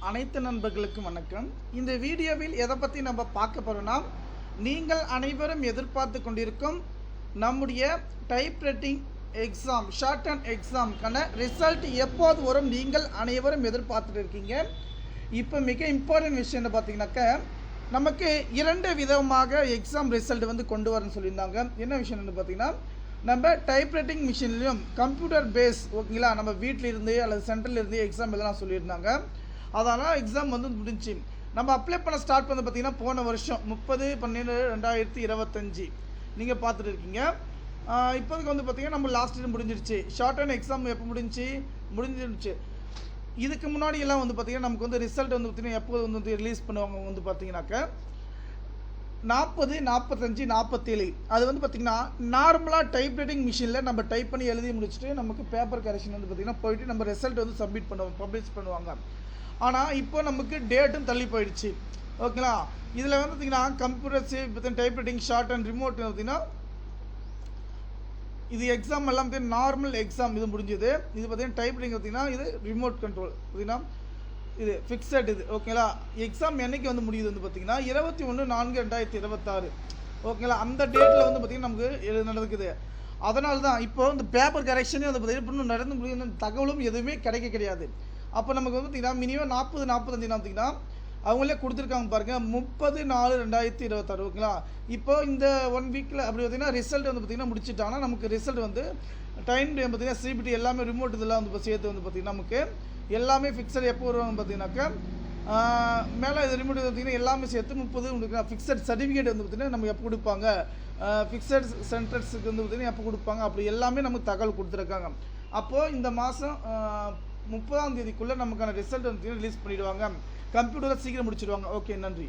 அனைத்து நண்பர்களுக்கும் வணக்கம். இந்த வீடியோவில் எதை பற்றி நம்ம பார்க்க போகிறோம்னா, நீங்கள் அனைவரும் எதிர்பார்த்து கொண்டிருக்கும் நம்முடைய டைப்ரைட்டிங் எக்ஸாம், ஷார்ட் அண்ட் எக்ஸாமுக்கான ரிசல்ட் எப்போது வரும் நீங்கள் அனைவரும் எதிர்பார்த்துட்டு இருக்கீங்க. இப்போ மிக இம்பார்ட்டன்ட் விஷயம் என்ன பார்த்தீங்கன்னாக்கா, நமக்கு 2 விதமாக எக்ஸாம் ரிசல்ட் கொண்டு வரணும்னு சொல்லியிருந்தாங்க. என்ன விஷயம்னு பார்த்தீங்கன்னா, நம்ம டைப்ரைட்டிங் மிஷின்லையும் கம்ப்யூட்டர் பேஸ், ஓகேங்களா, நம்ம வீட்டில் இருந்து அல்லது சென்டரில் இருந்து எக்ஸாம் எல்லாம் சொல்லியிருந்தாங்க. அதனால் எக்ஸாம் முடிஞ்சு நம்ம அப்ளை பண்ண ஸ்டார்ட் பண்ணது பார்த்திங்கன்னா போன வருஷம் 30/12/2025 நீங்கள் பார்த்துட்டு இருக்கீங்க. இப்போதுக்கு பார்த்திங்கன்னா நம்ம லாஸ்ட் இயர் முடிஞ்சிருச்சு. ஷார்ட் அண்ட் எக்ஸாம் எப்போ முடிஞ்சிருச்சு. இதுக்கு முன்னாடி எல்லாம் பார்த்திங்கன்னா நமக்கு ரிசல்ட் பார்த்திங்கன்னா எப்போ ரிலீஸ் பண்ணுவாங்க பார்த்திங்கனாக்கா 40, 45, 47. அது பார்த்திங்கன்னா நார்மலாக டைப்ரைட்டிங் மிஷினில் நம்ம டைப் பண்ணி எழுதி முடிச்சுட்டு நமக்கு பேப்பர் கரெக்ஷன் பார்த்திங்கன்னா போயிட்டு நம்ம ரிசல்ட் சப்மிட் பண்ணுவோம், பப்ளிஷ் பண்ணுவாங்க. ஆனால் இப்போ நமக்கு டேட்டும் தள்ளி போயிடுச்சு, ஓகேங்களா. இதில் பார்த்திங்கன்னா கம்ப்யூட்டர்ஸு இப்போ டைப்ரைட்டிங், ஷார்ட் அண்ட் ரிமோட் பார்த்திங்கன்னா இது எக்ஸாம் எல்லாம் நார்மல் எக்ஸாம் இது முடிஞ்சது. இது பார்த்திங்கன்னா டைப்ரைட்டிங் பார்த்திங்கன்னா இது ரிமோட் கண்ட்ரோல் பார்த்திங்கன்னா இது ஃபிக்ஸட் இது, ஓகேங்களா. எக்ஸாம் என்றைக்கு முடியுது பார்த்திங்கன்னா 21/4/2026, ஓகேங்களா. அந்த டேட்டில் பார்த்திங்கன்னா நமக்கு நடக்குது. அதனால தான் இப்போ இந்த பேப்பர் கரெக்ஷனே பார்த்திங்கன்னா இன்னும் நடந்து முடியும் தகவலும் எதுவுமே கிடையாது. அப்போ நமக்கு பார்த்திங்கன்னா மினிமம் 40-45 பார்த்திங்கன்னா அவங்களே கொடுத்துருக்காங்க பாருங்கள், 30/4/2026, ஓகேங்களா. இப்போ இந்த 1 வீக்கில் அப்படி பார்த்திங்கன்னா ரிசல்ட் பார்த்திங்கன்னா முடிச்சுட்டாங்கன்னா நமக்கு ரிசல்ட் டைம் பார்த்திங்கன்னா சிபிடி எல்லாமே ரிமோட் இதெல்லாம் சேர்த்து பார்த்திங்கன்னா நமக்கு எல்லாமே ஃபிக்ஸட் எப்போ வருவாங்க பார்த்திங்கனாக்கா மேலே இது ரிமோட் பார்த்திங்கன்னா எல்லாமே சேர்த்து 30 ஃபிக்ஸட் சர்டிஃபிகேட் பார்த்திங்கன்னா நம்ம எப்போ கொடுப்பாங்க, ஃபிக்ஸட் சென்டர்ஸுக்கு பார்த்திங்கன்னா எப்போ கொடுப்பாங்க, அப்படி எல்லாமே நமக்கு தகவல் கொடுத்துருக்காங்க. அப்போது இந்த மாதம் 30ஆம் தேதிக்குள்ளே நமக்கான ரிசல்ட் ரிலீஸ் பண்ணிவிடுவாங்க. கம்ப்யூட்டரை சீக்கிரம் முடிச்சிடுவாங்க. ஓகே, நன்றி.